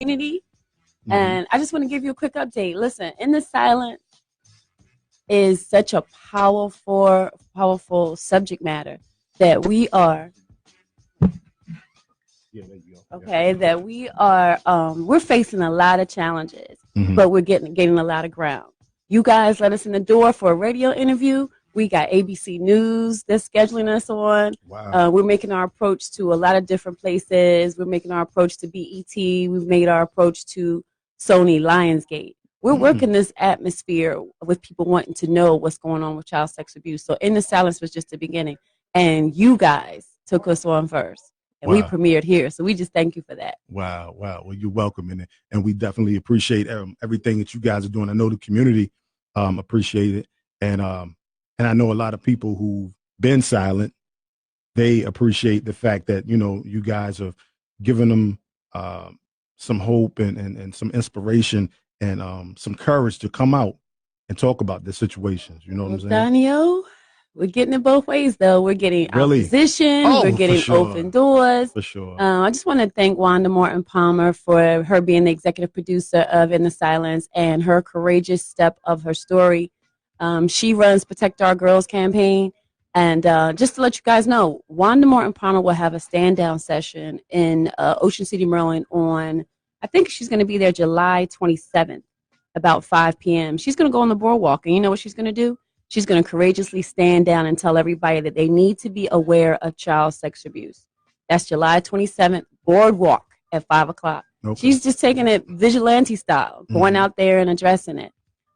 community. And I just want to give you a quick update. Listen, In the Silence is such a powerful subject matter that we are okay, that we are we're facing a lot of challenges, but we're getting a lot of ground. You guys let us in the door for a radio interview. We got ABC News that's scheduling us on. Wow. We're making our approach to a lot of different places. We're making our approach to BET. We've made our approach to Sony Lionsgate. We're working this atmosphere with people wanting to know what's going on with child sex abuse. So In the Silence was just the beginning. And you guys took us on first. And we premiered here. So we just thank you for that. Wow. Well, you're welcome. And we definitely appreciate everything that you guys are doing. I know the community appreciate it. And I know a lot of people who've been silent, they appreciate the fact that, you guys have given them some hope and some inspiration and some courage to come out and talk about the situations. You know what I'm saying? Daniel, we're getting it both ways, though. We're getting opposition. We're getting open doors. For sure. I just want to thank Wanda Morton Palmer for her being the executive producer of In the Silence and her courageous step of her story. She runs Protect Our Girls campaign. And just to let you guys know, Wanda Morton Palmer will have a stand-down session in Ocean City, Maryland on, I think she's going to be there July 27th, about 5 p.m. She's going to go on the boardwalk. And you know what she's going to do? She's going to courageously stand down and tell everybody that they need to be aware of child sex abuse. That's July 27th, boardwalk at 5 o'clock. Okay. She's just taking it vigilante style, going out there and addressing it.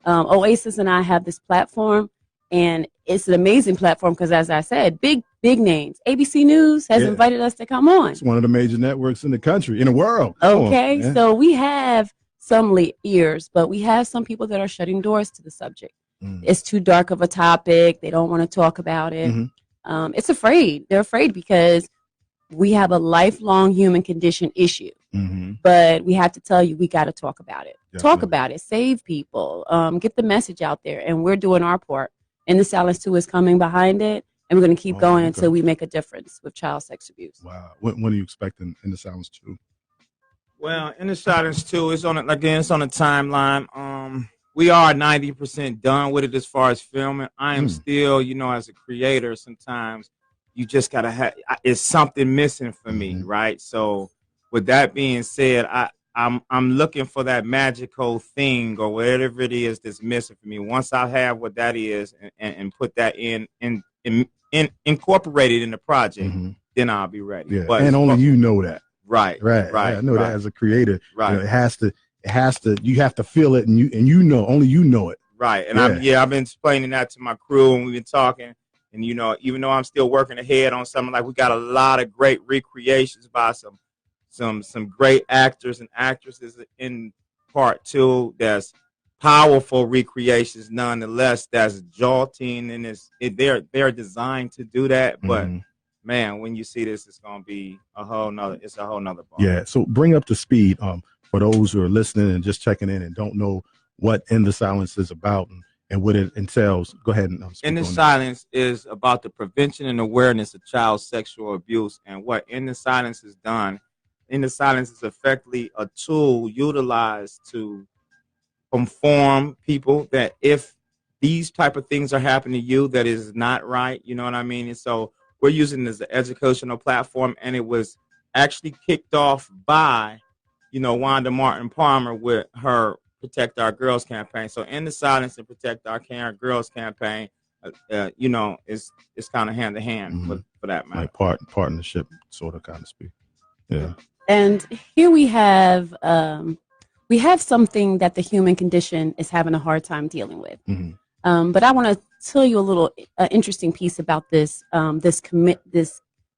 Oasis and I have this platform, and it's an amazing platform because, as I said, big names. ABC News has invited us to come on. It's one of the major networks in the country, in the world. Okay, so we have some ears, but we have some people that are shutting doors to the subject. It's too dark of a topic. They don't want to talk about it. It's afraid. They're afraid because we have a lifelong human condition issue. But we have to tell you, we got to talk about it. Definitely. Talk about it. Save people. Get the message out there. And we're doing our part. In the Silence 2 is coming behind it. And we're going to keep going until we make a difference with child sex abuse. Wow. When are you expecting In the Silence 2? Well, In the Silence 2 is on it again. It's on a timeline. We are 90% done with it as far as filming. I am still, as a creator, sometimes you just gotta have. It's something missing for me, right? So, with that being said, I'm looking for that magical thing or whatever it is that's missing for me. Once I have what that is and put that in incorporated in the project, then I'll be ready. Yeah. But and only you know that. Right. Yeah, I know that as a creator. Right. It has to. You have to feel it, and only you know it. Right. And I've been explaining that to my crew, and we've been talking. And even though I'm still working ahead on something, like we got a lot of great recreations by some great actors and actresses in part 2. There's powerful recreations, nonetheless. That's jolting, and they're designed to do that. But man, when you see this, it's gonna be a whole nother ball. Yeah. So bring up to speed for those who are listening and just checking in and don't know what In the Silence is about and what it entails. Go ahead and In the Silence is about the prevention and awareness of child sexual abuse, and what In the Silence has done. In the Silence is effectively a tool utilized to inform people that if these type of things are happening to you, that is not right. You know what I mean? And so we're using it as an educational platform, and it was actually kicked off by, Wanda Morton Palmer with her Protect Our Girls campaign. So In the Silence and Protect Our Girls campaign, it's kind of hand to hand for that matter. Like partnership, sort of, kind of speak. Yeah. And here we have something that the human condition is having a hard time dealing with. But I want to tell you a little interesting piece about this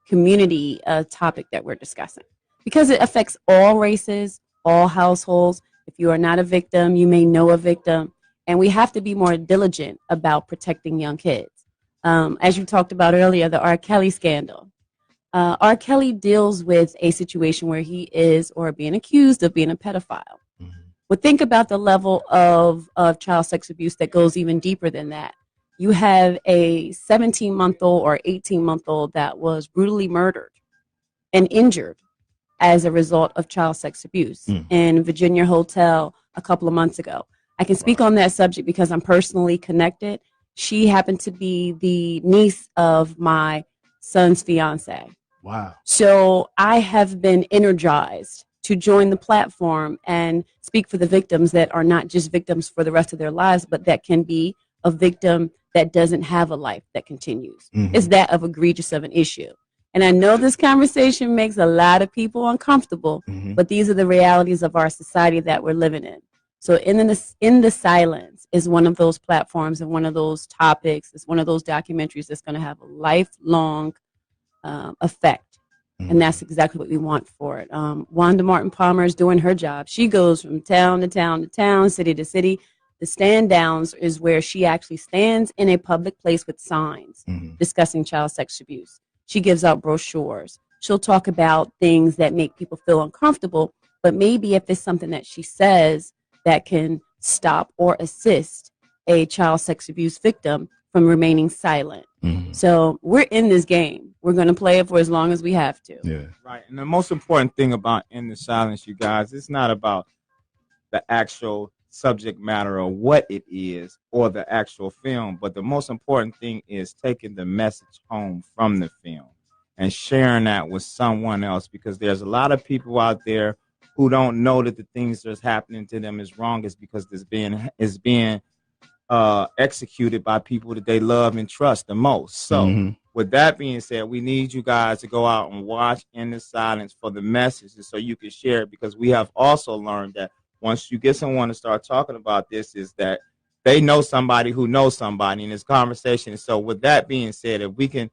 community topic that we're discussing, because it affects all races, all households. If you are not a victim, you may know a victim, and we have to be more diligent about protecting young kids. As you talked about earlier, the R. Kelly scandal. R. Kelly deals with a situation where he is or being accused of being a pedophile. But think about the level of child sex abuse that goes even deeper than that. You have a 17-month-old or 18-month-old that was brutally murdered and injured as a result of child sex abuse in Virginia Hotel a couple of months ago. I can speak on that subject because I'm personally connected. She happened to be the niece of my son's fiance. Wow. So I have been energized to join the platform and speak for the victims that are not just victims for the rest of their lives, but that can be a victim that doesn't have a life that continues. It's that of egregious of an issue. And I know this conversation makes a lot of people uncomfortable, but these are the realities of our society that we're living in. So in the silence is one of those platforms and one of those topics. It's one of those documentaries that's going to have a lifelong effect. And that's exactly what we want for it. Wanda Martin Palmer is doing her job. She goes from town to town to town, city to city. The stand downs is where she actually stands in a public place with signs discussing child sex abuse. She gives out brochures. She'll talk about things that make people feel uncomfortable, but maybe if it's something that she says that can stop or assist a child sex abuse victim from remaining silent. So we're in this game. We're going to play it for as long as we have to. Yeah. Right. And the most important thing about In the Silence, you guys, it's not about the actual subject matter or what it is or the actual film, but the most important thing is taking the message home from the film and sharing that with someone else, because there's a lot of people out there who don't know that the things that's happening to them is wrong, is because it's being executed by people that they love and trust the most. So with that being said, we need you guys to go out and watch In the Silence for the messages so you can share it, because we have also learned that once you get someone to start talking about this, is that they know somebody who knows somebody in this conversation. So with that being said, if we can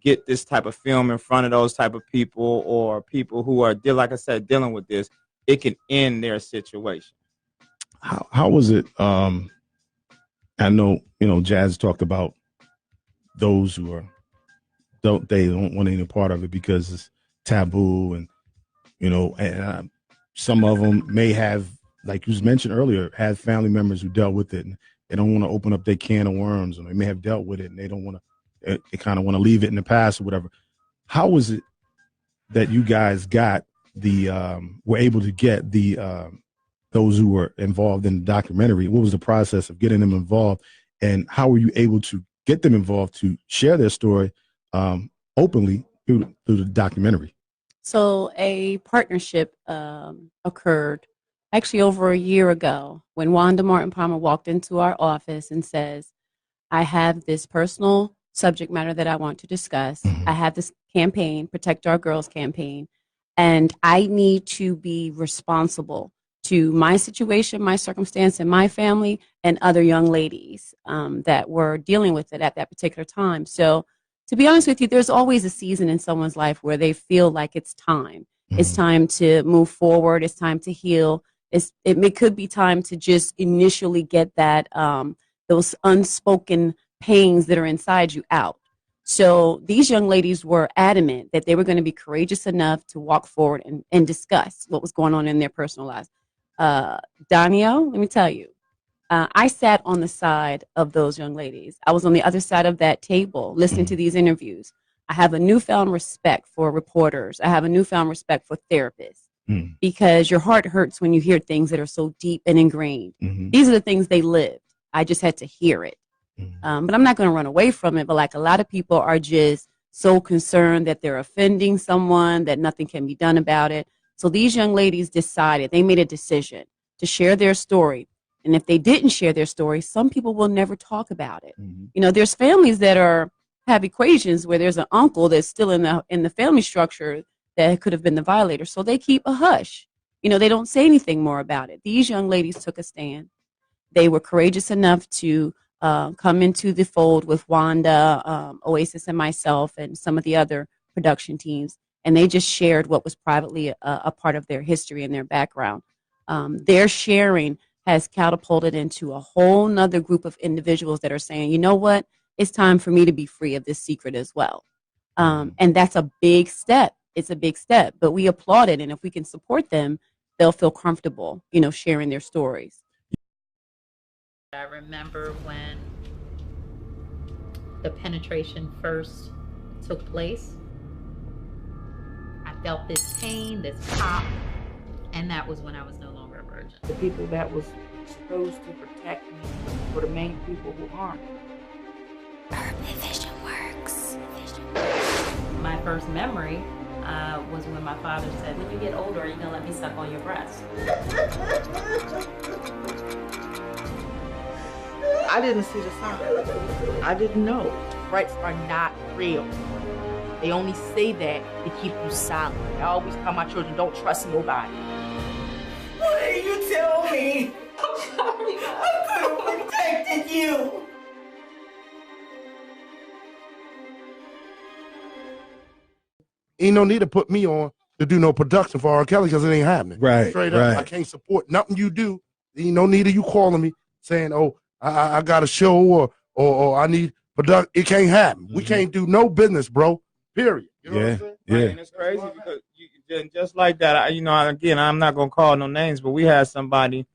get this type of film in front of those type of people, or people who are, like I said, dealing with this, it can end their situation. How was it? I know, Jazz talked about those who don't want any part of it because it's taboo, and some of them may have, like you mentioned earlier, had family members who dealt with it, and they don't want to open up their can of worms, or they may have dealt with it and they don't want to. They kind of want to leave it in the past or whatever. How was it that you guys got were able to get those who were involved in the documentary? What was the process of getting them involved, and how were you able to get them involved to share their story openly through the documentary? So a partnership occurred actually over a year ago when Wanda Martin Palmer walked into our office and says, I have this personal subject matter that I want to discuss. I have this campaign, Protect Our Girls campaign, and I need to be responsible to my situation, my circumstance, and my family, and other young ladies that were dealing with it at that particular time. So to be honest with you, there's always a season in someone's life where they feel like it's time. It's time to move forward. It's time to heal. It could be time to just initially get that those unspoken pains that are inside you out. So these young ladies were adamant that they were going to be courageous enough to walk forward and discuss what was going on in their personal lives. Danielle, let me tell you, I sat on the side of those young ladies. I was on the other side of that table listening to these interviews. I have a newfound respect for reporters. I have a newfound respect for therapists because your heart hurts when you hear things that are so deep and ingrained. These are the things they lived. I just had to hear it. But I'm not going to run away from it. But like a lot of people are just so concerned that they're offending someone that nothing can be done about it. So these young ladies decided, they made a decision to share their story. And if they didn't share their story, some people will never talk about it. There's families that have equations where there's an uncle that's still in the family structure that could have been the violator. So they keep a hush. They don't say anything more about it. These young ladies took a stand. They were courageous enough to come into the fold with Wanda, Oasis, and myself, and some of the other production teams. And they just shared what was privately a part of their history and their background. Their sharing has catapulted into a whole nother group of individuals that are saying, you know what, it's time for me to be free of this secret as well. And that's a big step. It's a big step, but we applaud it. And if we can support them, they'll feel comfortable, sharing their stories. I remember when the penetration first took place. I felt this pain, this pop, and that was when I was no longer a virgin. The people that was supposed to protect me were the main people who harmed me. Urban Vision Works. My first memory was when my father said, when you get older, are you going to let me suck on your breast? I didn't see the sign. I didn't know. Rights are not real. They only say that to keep you silent. I always tell my children, don't trust nobody. Why didn't you tell me? I'm sorry. I could have protected you. Ain't no need to put me on to do no production for R. Kelly because it ain't happening. Right, Straight up. right. I can't support nothing you do. Ain't no need of you calling me saying, oh, I got a show or I need production. It can't happen. We can't do no business, bro. Period. You know what I'm saying? Yeah. Right, and it's crazy because just like that, again, I'm not gonna call no names, but we had somebody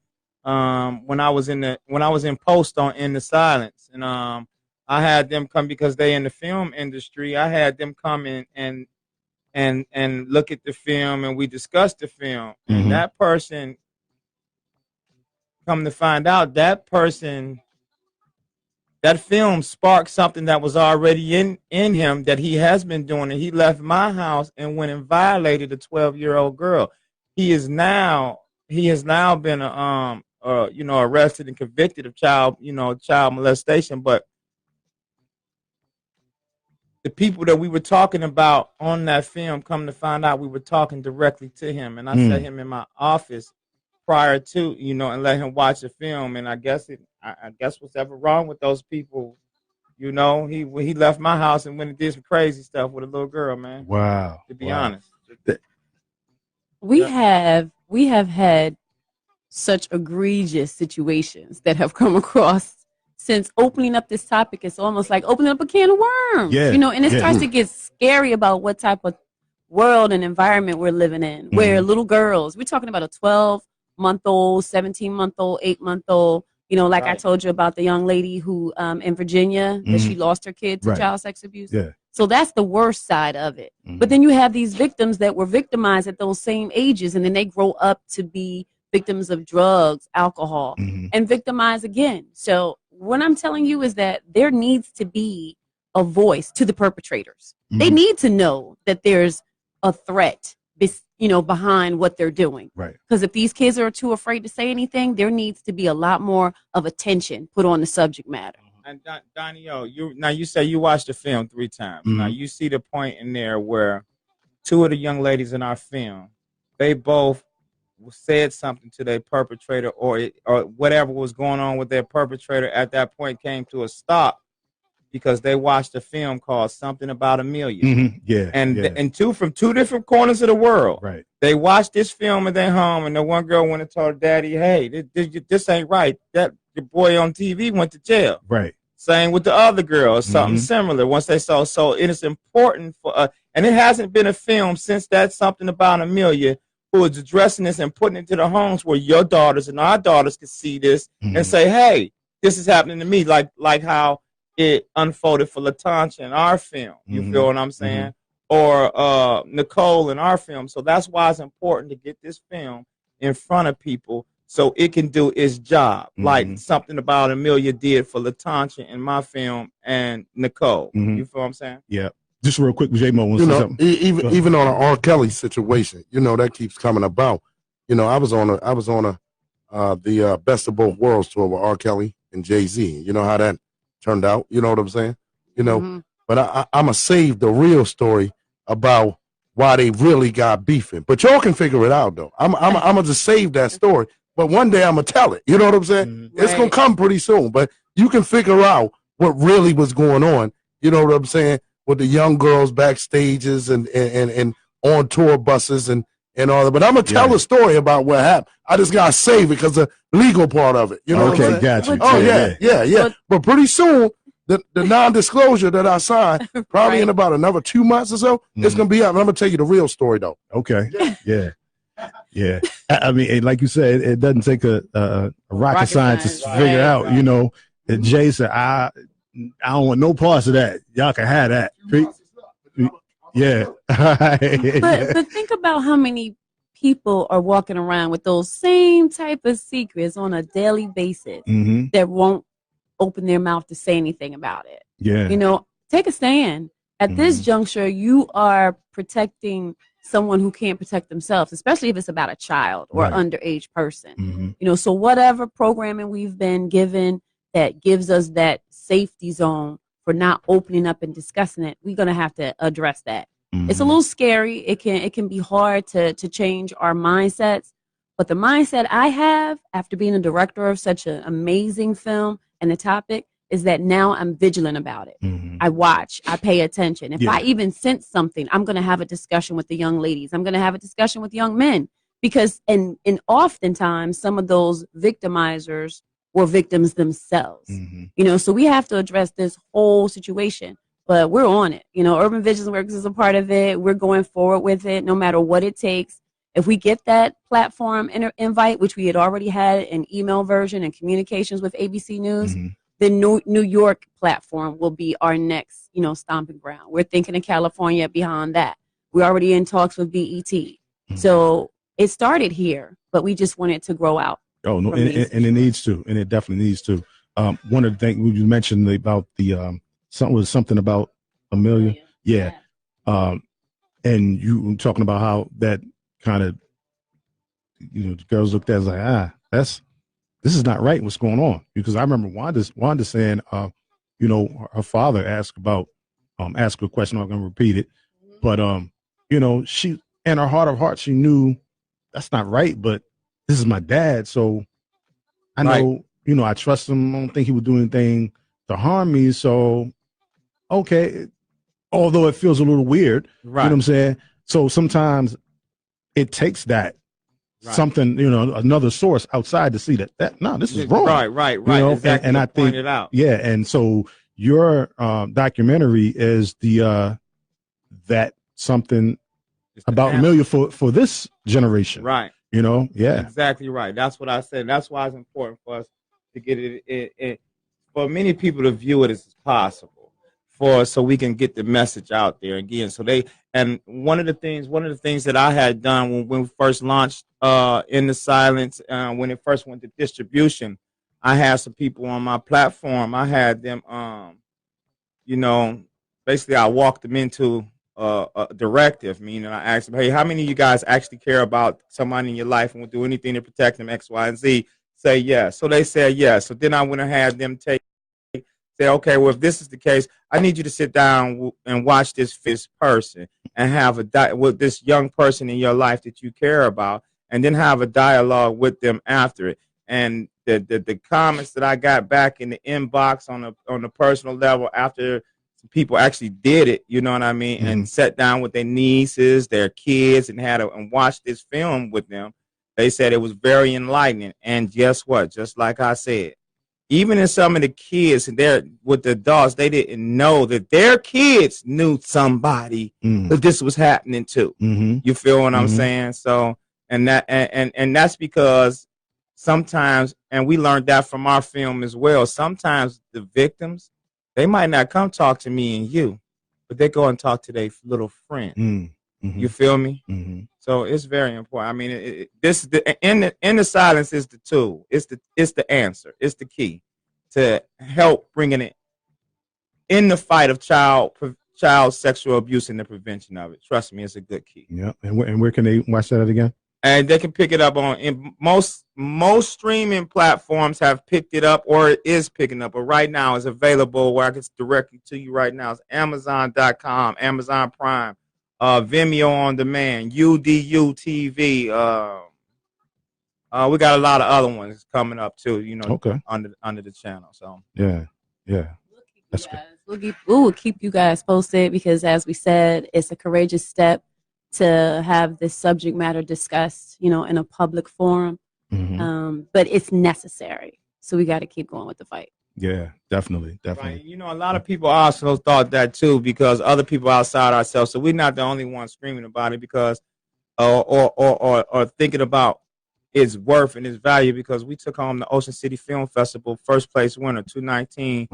when I was in post on In the Silence, and I had them come because they in the film industry. I had them come in and look at the film, and we discussed the film. Mhm. And that person, come to find out, that film sparked something that was already in him that he has been doing. And he left my house and went and violated a 12-year-old girl. He has now been arrested and convicted of child molestation. But the people that we were talking about on that film, come to find out, we were talking directly to him. And I set him in my office prior to, and let him watch the film. And I guess what's ever wrong with those people, he left my house and went and did some crazy stuff with a little girl, man. Wow. To be honest. We have had such egregious situations that have come across since opening up this topic. It's almost like opening up a can of worms, Yeah, and it starts to get scary about what type of world and environment we're living in, where little girls, we're talking about a 12-month-old, 17-month-old, 8-month-old, like I told you about the young lady who in Virginia, that she lost her kid to child sex abuse. Yeah. So that's the worst side of it. But then you have these victims that were victimized at those same ages, and then they grow up to be victims of drugs, alcohol, and victimized again. So what I'm telling you is that there needs to be a voice to the perpetrators. They need to know that there's a threat, behind what they're doing. Right. Because if these kids are too afraid to say anything, there needs to be a lot more of attention put on the subject matter. And Donnie, you say you watched the film 3 times. Now you see the point in there where 2 of the young ladies in our film, they both said something to their perpetrator, or whatever was going on with their perpetrator at that point came to a stop because they watched a film called Something About Amelia. Yeah. And from 2 different corners of the world. Right. They watched this film in their home, and the one girl went and told her daddy, hey, this ain't right. That your boy on TV went to jail. Right. Same with the other girl, something similar. Once they saw, so it is important for and it hasn't been a film since that Something About Amelia who is addressing this and putting it to the homes where your daughters and our daughters can see this and say, hey, this is happening to me, like how it unfolded for LaTonya in our film. You feel what I'm saying? Or Nicole in our film. So that's why it's important to get this film in front of people so it can do its job, like Something About Amelia did for LaTonya in my film and Nicole. You feel what I'm saying? Yeah. Just real quick, J-Mo wants to say something. Even on an R. Kelly situation, that keeps coming about. I was on the Best of Both Worlds tour with R. Kelly and Jay-Z. You know how that turned out. You know what I'm saying? But I'm going to save the real story about why they really got beefing. But y'all can figure it out, though. I'm going to just save that story. But one day I'm going to tell it. You know what I'm saying? It's going to come pretty soon. But you can figure out what really was going on. You know what I'm saying? With the young girls backstages and on tour buses and all that. But I'm going to tell a story about what happened. I just got to save it because the legal part of it. You know what I'm saying? Got you. Oh, yeah. But pretty soon, the non-disclosure that I signed, probably in about another 2 months or so, it's going to be out. And I'm going to tell you the real story, though. Okay. Yeah. I mean, like you said, it doesn't take a rocket scientist to figure out, and Jay said, I don't want no parts of that. Y'all can have that. Yeah. But think about how many people are walking around with those same type of secrets on a daily basis Mm-hmm. that won't open their mouth to say anything about it. Yeah. You know, take a stand. At this juncture, you are protecting someone who can't protect themselves, especially if it's about a child or Right. underage person. Mm-hmm. You know, so whatever programming we've been given that gives us that safety zone for not opening up and discussing it, we're gonna have to address that. It's a little scary. It can be hard to change our mindsets. But the mindset I have after being a director of such an amazing film and the topic is that now I'm vigilant about it. Mm-hmm. I watch, I pay attention. If Yeah. I even sense something, I'm going to have a discussion with the young ladies. I'm going to have a discussion with young men because, and oftentimes some of those victimizers were victims themselves. Mm-hmm. You know, so we have to address this whole situation, but we're on it. You know, Urban Vigilance Works is a part of it. We're going forward with it no matter what it takes. If we get that platform invite, which we had already had an email version and communications with ABC News, Mm-hmm. the New York platform will be our next, you know, stomping ground. We're thinking of California beyond that. We're already in talks with BET. Mm-hmm. So it started here, but we just want it to grow out. Oh no, from and these it needs to, and it definitely needs to. One of the things you mentioned about the something about Amelia, yeah. And you were talking about how that kind of, you know, the girls looked at it like, this is not right. What's going on? Because I remember Wanda saying, you know, her father asked a question. I'm going to repeat it, but you know, she in her heart of hearts, she knew that's not right. But this is my dad, so I know, you know, I trust him. I don't think he would do anything to harm me. So, okay, although it feels a little weird, Right. you know what I'm saying? So sometimes it takes that. Right. Something, you know, another source outside to see that no, this is wrong. Right. You know? Exactly. And I think, pointed out. yeah. And so your documentary is the that something It's the about answer. Amelia for this generation, Right. You know, yeah, Exactly right. That's what I said. That's why it's important for us to get it for many people to view it as possible, so we can get the message out there again. So one of the things that I had done when we first launched In the Silence, when it first went to distribution, I had some people on my platform. I had them, you know, basically I walked them into a directive, meaning I asked them, hey, how many of you guys actually care about somebody in your life and will do anything to protect them, X, Y, and Z? Say yes. So they said yes. So then I went and had them say, okay, well, if this is the case, I need you to sit down and watch this person and have with this young person in your life that you care about, and then have a dialogue with them after it. And the comments that I got back in the inbox on the personal level after people actually did it, you know what I mean, and sat down with their nieces, their kids, and watched this film with them. They said it was very enlightening. And guess what? Just like I said, even in some of the kids with the adults, they didn't know that their kids knew somebody that this was happening to. You feel what I'm saying? So, and that's because sometimes, and we learned that from our film as well, sometimes the victims, they might not come talk to me and you, but they go and talk to their little friend. You feel me? So it's very important. I mean, in the silence is the tool. It's the answer. It's the key to help bringing it in the fight of child sexual abuse and the prevention of it. Trust me, it's a good key. Yeah. And where can they watch that again? And they can pick it up in most streaming platforms have picked it up, or it is picking up. But right now, it's available where I can directly to you right now. It's Amazon.com, Amazon Prime, Vimeo on demand, UDU TV. We got a lot of other ones coming up too. You know, under the channel. So yeah. We'll keep you guys posted because, as we said, it's a courageous step to have this subject matter discussed, you know, in a public forum. But it's necessary. So we got to keep going with the fight. Yeah, definitely. Right. You know, a lot of people also thought that too, because other people outside ourselves. So we're not the only ones screaming about it because, or thinking about its worth and its value, because we took home the Ocean City Film Festival first place winner 2019.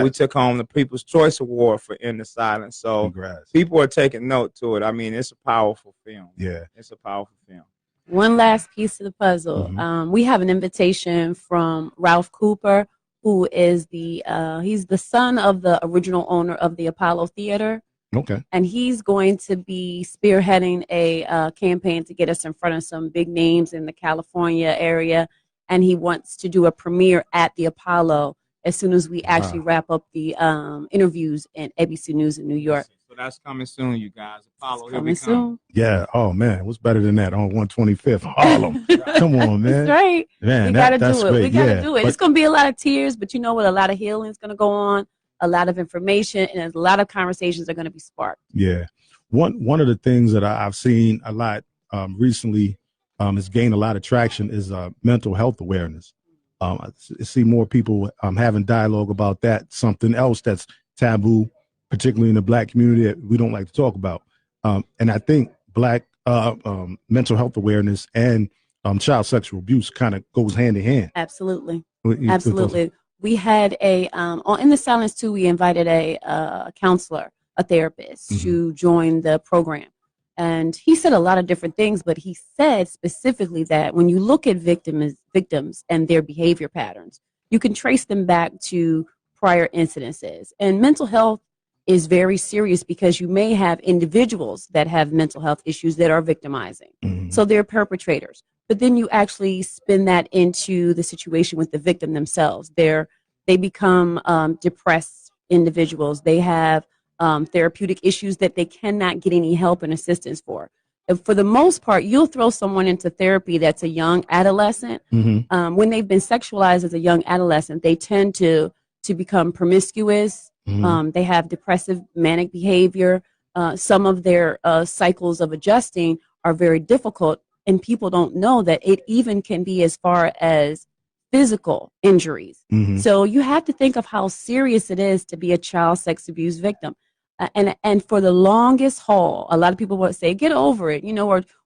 We took home the People's Choice Award for In the Silence. So people are taking note to it. I mean, it's a powerful film. Yeah, it's a powerful film. One last piece of the puzzle. We have an invitation from Ralph Cooper, who is he's the son of the original owner of the Apollo Theater. Okay. And he's going to be spearheading a campaign to get us in front of some big names in the California area. And he wants to do a premiere at the Apollo as soon as we actually wrap up the interviews in ABC News in New York. So that's coming soon, you guys. Apollo, coming soon. Yeah. Oh, man. What's better than that on 125th? Harlem. Come on, man. That's right. Man, we got to do it. Great. We got to do it. It's going to be a lot of tears, but you know what? A lot of healing is going to go on, a lot of information, and a lot of conversations are going to be sparked. Yeah. One of the things that I've seen a lot recently has gained a lot of traction is mental health awareness. I see more people having dialogue about that, something else that's taboo, particularly in the Black community, that we don't like to talk about. And I think Black mental health awareness and child sexual abuse kind of goes hand in hand. Absolutely. Absolutely. We had in the Silence too, we invited a counselor, a therapist to join the program. And he said a lot of different things, but he said specifically that when you look at victims and their behavior patterns, you can trace them back to prior incidences. And mental health is very serious because you may have individuals that have mental health issues that are victimizing. So they're perpetrators. But then you actually spin that into the situation with the victim themselves. They become depressed individuals. They have therapeutic issues that they cannot get any help and assistance for. And for the most part, you'll throw someone into therapy that's a young adolescent. When they've been sexualized as a young adolescent, they tend to become promiscuous. They have depressive, manic behavior. Some of their cycles of adjusting are very difficult, and people don't know that it even can be as far as physical injuries. So you have to think of how serious it is to be a child sex abuse victim. And for the longest haul, a lot of people will say, get over it,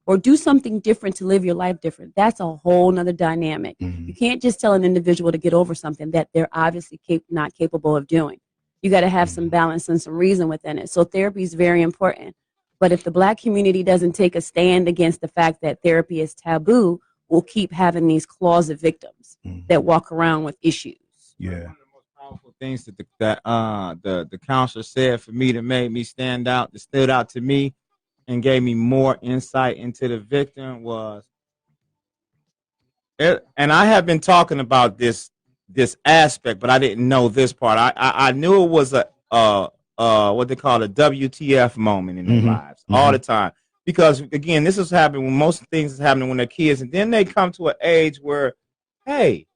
or do something different to live your life different. That's a whole nother dynamic. You can't just tell an individual to get over something that they're obviously not capable of doing. You got to have some balance and some reason within it. So therapy is very important. But if the Black community doesn't take a stand against the fact that therapy is taboo, we'll keep having these closet victims that walk around with issues. Yeah. One of the most powerful things that the counselor said for me that made me stand out, that stood out to me and gave me more insight into the victim was, and I have been talking about this aspect, but I didn't know this part. I knew it was what they call a WTF moment in their lives all the time. Because, again, this is happening when most things is happening when they're kids. And then they come to an age where, hey,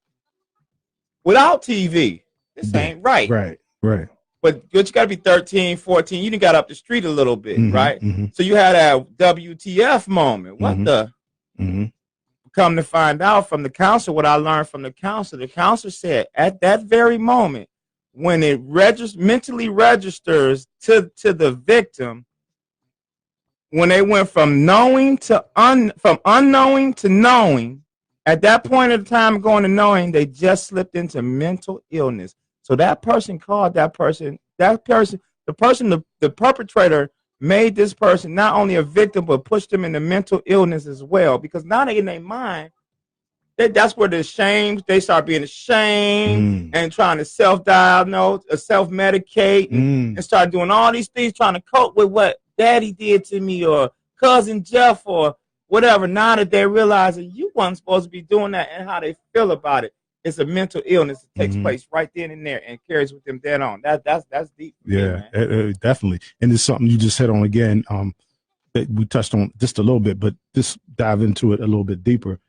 without TV, this ain't right. Right. But you got to be 13, 14. You done got up the street a little bit, right? So you had that WTF moment. What the? Come to find out from the counselor, what I learned from the counselor said at that very moment, when it mentally registers to the victim, when they went from knowing to from unknowing to knowing, at that point of time going to knowing, they just slipped into mental illness. So that person called the perpetrator made this person not only a victim, but pushed them into mental illness as well. Because now they in their mind, that's where they start being ashamed and trying to self-diagnose, self-medicate, and start doing all these things, trying to cope with what daddy did to me or cousin Jeff or whatever. Now that they realize that you weren't supposed to be doing that and how they feel about it, it's a mental illness that takes place right then and there and carries with them dead on. That's deep. Yeah, definitely. And it's something you just hit on again. That we touched on just a little bit, but just dive into it a little bit deeper.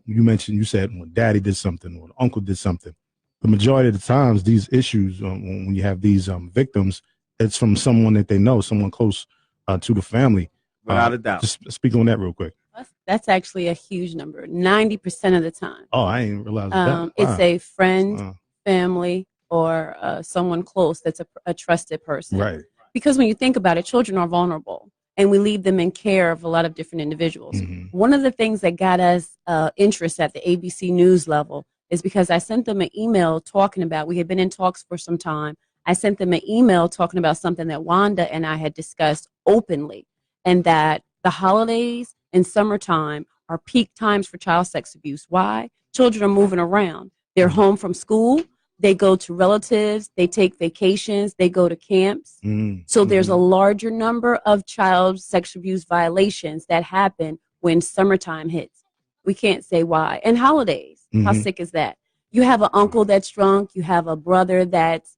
You said when daddy did something or uncle did something. The majority of the times, these issues, when you have these victims, it's from someone that they know, someone close to the family. Without a doubt. Just speak on that real quick. That's actually a huge number, 90% of the time. Oh, I didn't realize that. Wow. It's a friend, family, or someone close that's a trusted person. Right. Because when you think about it, children are vulnerable. and we leave them in care of a lot of different individuals. One of the things that got us interest at the ABC News level is because I sent them an email talking about, we had been in talks for some time. I sent them an email talking about something that Wanda and I had discussed openly, and that the holidays and summertime are peak times for child sex abuse. Why? Children are moving around. They're home from school. They go to relatives. They take vacations. They go to camps. So there's a larger number of child sexual abuse violations that happen when summertime hits. We can't say why. And holidays. How sick is that? You have an uncle that's drunk. You have a brother that's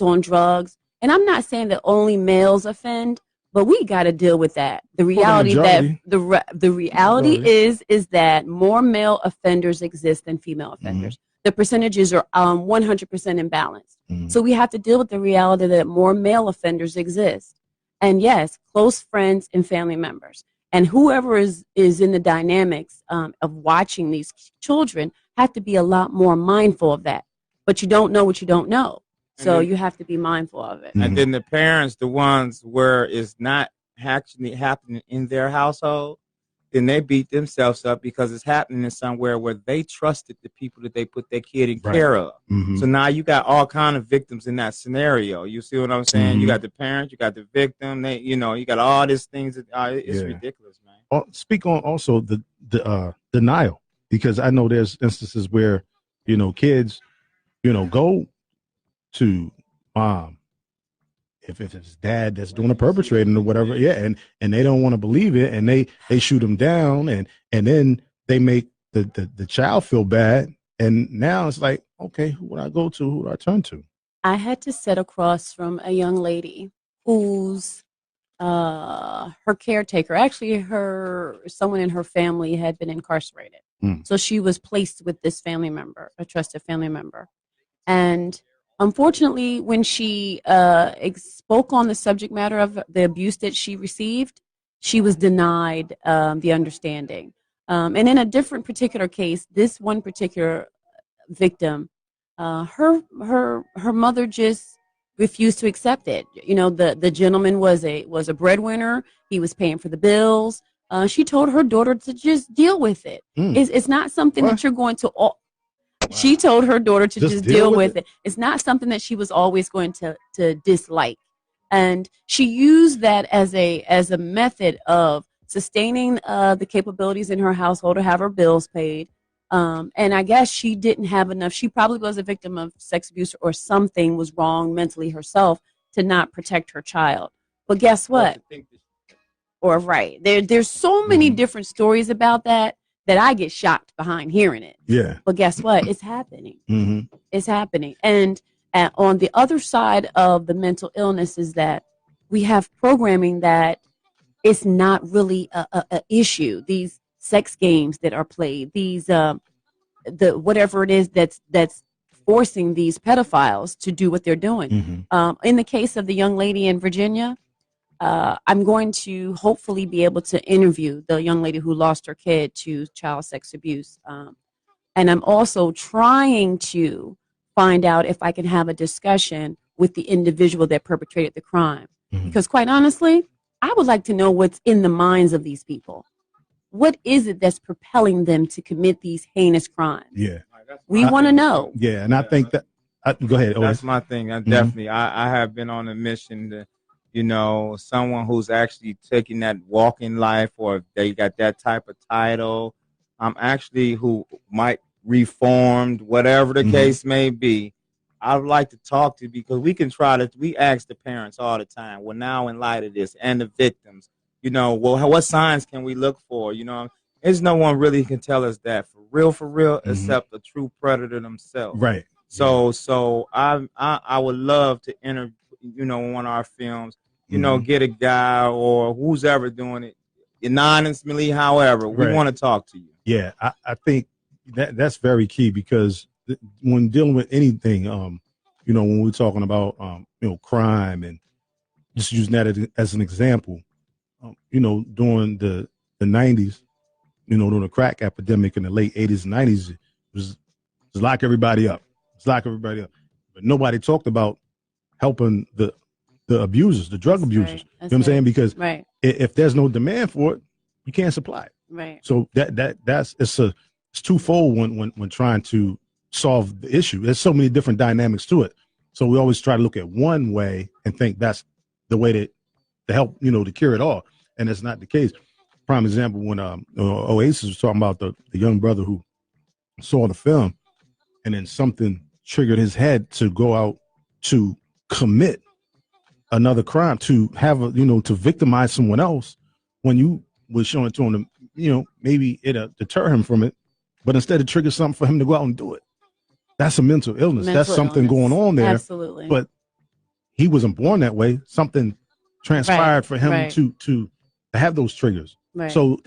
on drugs. And I'm not saying that only males offend, but we got to deal with that. The reality the reality is that more male offenders exist than female offenders. The percentages are 100% imbalanced. So we have to deal with the reality that more male offenders exist. And yes, close friends and family members. And whoever is in the dynamics of watching these children have to be a lot more mindful of that. But you don't know what you don't know. So you have to be mindful of it. And then the parents, the ones where it's not actually happening in their household, then they beat themselves up because it's happening in somewhere where they trusted the people that they put their kid in care of. So now you got all kind of victims in that scenario. You see what I'm saying? You got the parents, you got the victim. They, you got all these things. It's ridiculous, man. Speak on also the denial, because I know there's instances where kids go to mom if it's dad that's doing the perpetrating or whatever, and they don't want to believe it, and they shoot them down, and then they make the child feel bad, and now it's like, okay, who would I go to? Who do I turn to? I had to sit across from a young lady whose her caretaker, actually someone in her family had been incarcerated, so she was placed with this family member, a trusted family member, and unfortunately, when she spoke on the subject matter of the abuse that she received, she was denied the understanding. And in a different particular case, this one particular victim, her mother just refused to accept it. The gentleman was a breadwinner. He was paying for the bills. She told her daughter to just deal with it. It's not something that you're going to. She told her daughter to just deal with it. It's not something that she was always going to dislike. And she used that as a method of sustaining the capabilities in her household to have her bills paid. And I guess she didn't have enough. She probably was a victim of sex abuse, or something was wrong mentally herself to not protect her child. But guess what? There's so many different stories about that I get shocked behind hearing it. Yeah. But guess what? It's happening. It's happening. And on the other side of the mental illness is that we have programming that it's not really a issue. These sex games that are played, these whatever it is that's forcing these pedophiles to do what they're doing. In the case of the young lady in Virginia, I'm going to hopefully be able to interview the young lady who lost her kid to child sex abuse. And I'm also trying to find out if I can have a discussion with the individual that perpetrated the crime. Because quite honestly, I would like to know what's in the minds of these people. What is it that's propelling them to commit these heinous crimes? Yeah. We want to know. Yeah, and I think that, go ahead. That's my thing. Definitely, I have been on a mission to, someone who's actually taking that walking life, or if they got that type of title, actually who might reformed, whatever the case may be. I would like to talk to, because we ask the parents all the time, well, now in light of this, and the victims, what signs can we look for? There's no one really can tell us that for real, except a true predator themselves. Right. So I would love to interview, one of our films, get a guy or who's ever doing it anonymously, however, we want to talk to you. Yeah, I think that's very key, because when dealing with anything, when we're talking about, crime, and just using that as an example, during the 90s, during the crack epidemic in the late 80s and 90s, it was lock everybody up. But nobody talked about helping the abusers, the drug abusers. Right. You know what I'm saying? Because if there's no demand for it, you can't supply it. Right. So it's twofold when trying to solve the issue. There's so many different dynamics to it. So we always try to look at one way and think that's the way to help, to cure it all. And that's not the case. Prime example, when Oasis was talking about the young brother who saw the film and then something triggered his head to go out to commit another crime, to have to victimize someone else, when you was showing it to him, maybe it'll deter him from it, but instead it triggers something for him to go out and do it. That's a mental illness. That's something going on there. Absolutely. But he wasn't born that way. Something transpired for him to have those triggers. Right. So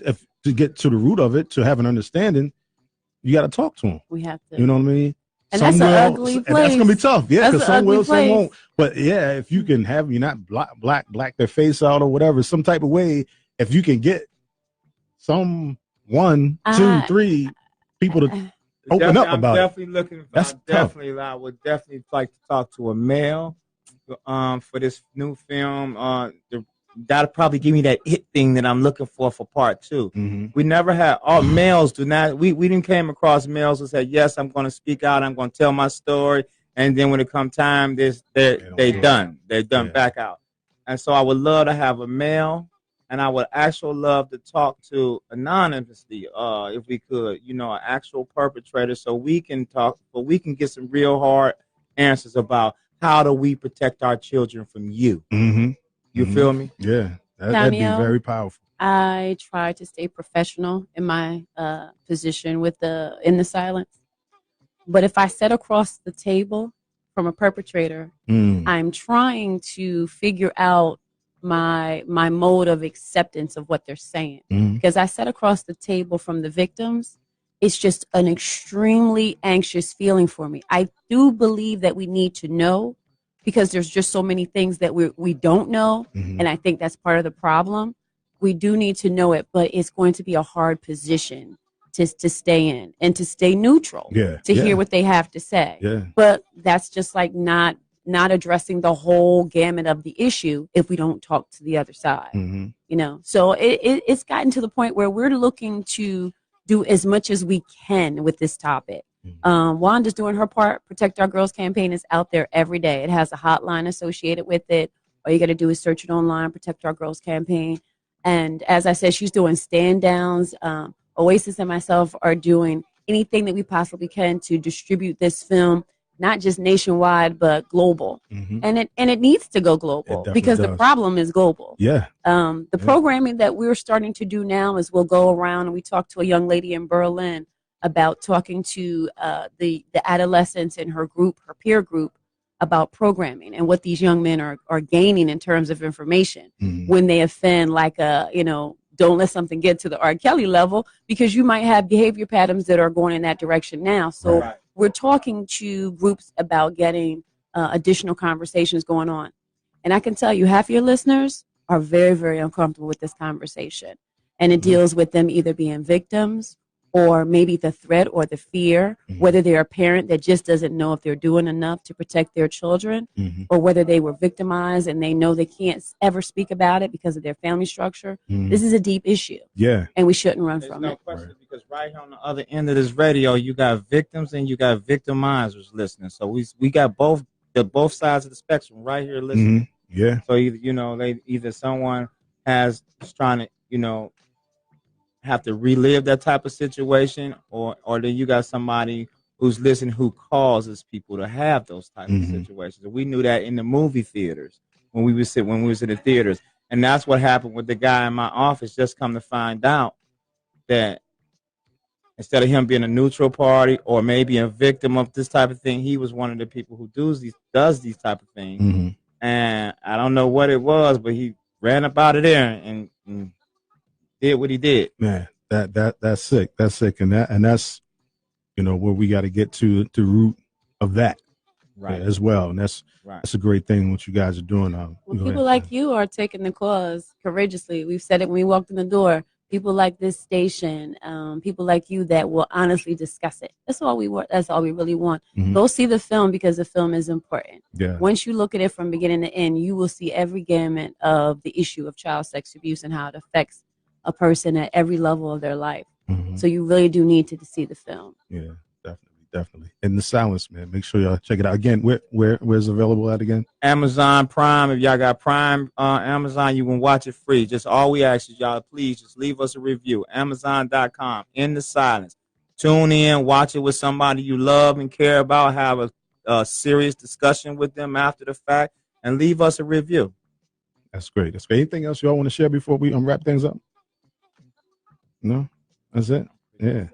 to get to the root of it, to have an understanding, you got to talk to him. We have to. You know what I mean? And that's an ugly place. And that's gonna be tough. Yeah, because some will, some won't. But yeah, if you can have you not black their face out or whatever, some type of way, if you can get some 1, 2, 3 people to open up about it. That's definitely. I would definitely like to talk to a male for this new film. That'll probably give me that hit thing that I'm looking for part 2. Mm-hmm. We never had all males do not. We didn't came across males who said, yes, I'm going to speak out. I'm going to tell my story. And then when it come time, they're done. They're done back out. And so I would love to have a male, and I would actually love to talk to anonymously, if we could, an actual perpetrator, so we can talk, but we can get some real hard answers about how do we protect our children from you. Mm-hmm. You feel me? Yeah, that'd be very powerful. I try to stay professional in my position in the silence. But if I sit across the table from a perpetrator, I'm trying to figure out my mode of acceptance of what they're saying. Because I sat across the table from the victims, it's just an extremely anxious feeling for me. I do believe that we need to know, because there's just so many things that we don't know. And I think that's part of the problem. We do need to know it, but it's going to be a hard position to stay in and to stay neutral, to hear what they have to say. But that's just like not addressing the whole gamut of the issue if we don't talk to the other side, So it's gotten to the point where we're looking to do as much as we can with this topic. Wanda's doing her part. Protect Our Girls campaign is out there every day. It has a hotline associated with it. All you got to do is search it online, Protect Our Girls campaign. And as I said, she's doing stand downs. Oasis and myself are doing anything that we possibly can to distribute this film, not just nationwide, but global. And it needs to go global, because the problem is global. The programming that we're starting to do now is we'll go around and we talk to a young lady in Berlin about talking to the adolescents in her peer group, about programming and what these young men are gaining in terms of information when they offend, like don't let something get to the R. Kelly level, because you might have behavior patterns that are going in that direction now. So we're talking to groups about getting additional conversations going on. And I can tell you, half your listeners are very, very uncomfortable with this conversation. And it deals with them either being victims, or maybe the threat or the fear, whether they're a parent that just doesn't know if they're doing enough to protect their children, or whether they were victimized and they know they can't ever speak about it because of their family structure. This is a deep issue. And we shouldn't run from it. Question, because right here on the other end of this radio, you got victims and you got victimizers listening. So we got both sides of the spectrum right here listening. So either someone is trying to, have to relive that type of situation, or then you got somebody who's listening who causes people to have those type of situations. And we knew that in the movie theaters when we was in the theaters. And that's what happened with the guy in my office. Just come to find out that instead of him being a neutral party or maybe a victim of this type of thing, he was one of the people who does these type of things. And I don't know what it was, but he ran up out of there and did what he did. Man, that's sick. That's sick. And that's, where we got to get to the root of that as well. And that's a great thing what you guys are doing. Well, people like you are taking the cause courageously. We've said it when we walked in the door. people like this station, people like you that will honestly discuss it. That's all we want. That's all we really want. Go see the film because the film is important. Yeah. Once you look at it from beginning to end, you will see every gamut of the issue of child sex abuse and how it affects a person at every level of their life. So you really do need to see the film. Yeah, definitely. In the Silence, man. Make sure y'all check it out. Again, where's it available at again? Amazon Prime. If y'all got Prime Amazon, you can watch it free. Just all we ask is y'all, please just leave us a review. Amazon.com. In the Silence. Tune in, watch it with somebody you love and care about, have a serious discussion with them after the fact, and leave us a review. That's great. Anything else y'all want to share before we wrap things up? No? That's it? Yeah.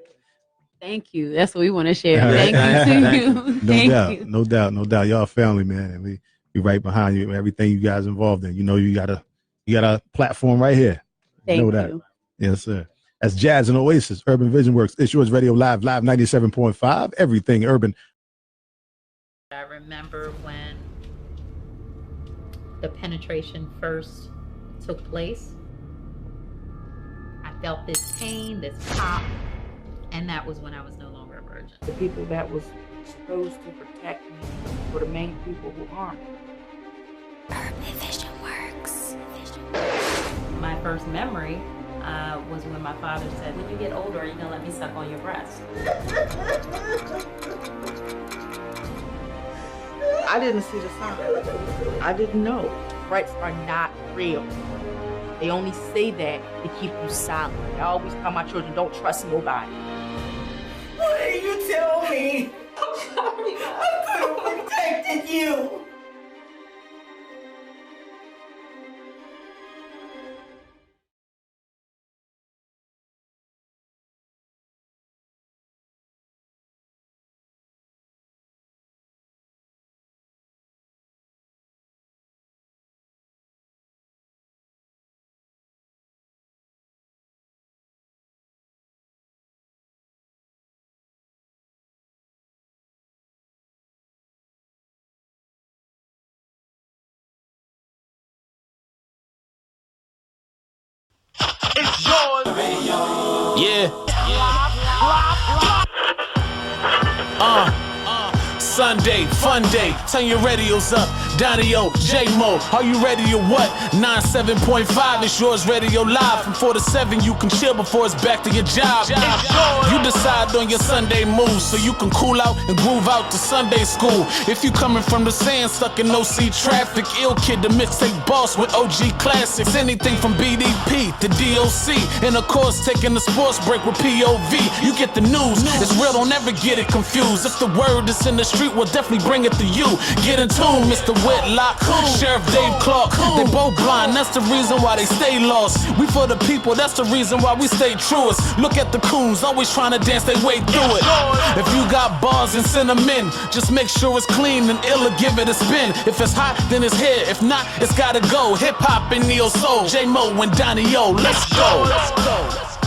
Thank you. That's what we want to share. Thank you to you. Thank you. No doubt. Y'all family, man. And we right behind you. Everything you guys involved in. You know, you got a platform right here. Thank know you. That. Yes, sir. That's Jazz and Oasis, Urban Vision Works. It's Yours Radio Live 97.5. Everything urban. I remember when the penetration first took place. I felt this pain, this pop, and that was when I was no longer a virgin. The people that was supposed to protect me were the main people who harmed me. Urban Vision Works. My first memory was when my father said, when you get older, are you going to let me suck on your breast? I didn't see the sign. I didn't know. Rights are not real. They only say that to keep you silent. I always tell my children, don't trust nobody. Why didn't you tell me? I'm sorry. I could have protected you. It's yours. Yeah. Sunday, fun day. Turn your radios up. Donnie-O, J-Mo. Are you ready or what? 97.5 is yours radio live. From 4 to 7, you can chill before it's back to your job. You decide on your Sunday moves so you can cool out and groove out to Sunday school. If you coming from the sand, stuck in OC traffic, Ill Kid, the mixtape boss with OG classics. Anything from BDP to DOC. And of course, taking the sports break with POV. You get the news. It's real, don't ever get it confused. If the word is in the street, we'll definitely bring it to you. Get in tune, Mr. Whitlock, Sheriff Dave Clark. They both blind, that's the reason why they stay lost. We for the people, that's the reason why we stay truest. Look at the coons, always trying to dance their way through it. If you got bars and send them in, just make sure it's clean and ill or give it a spin. If it's hot, then it's here. If not, it's gotta go. Hip hop and neo soul. J-Mo and Donnie-O, let's go.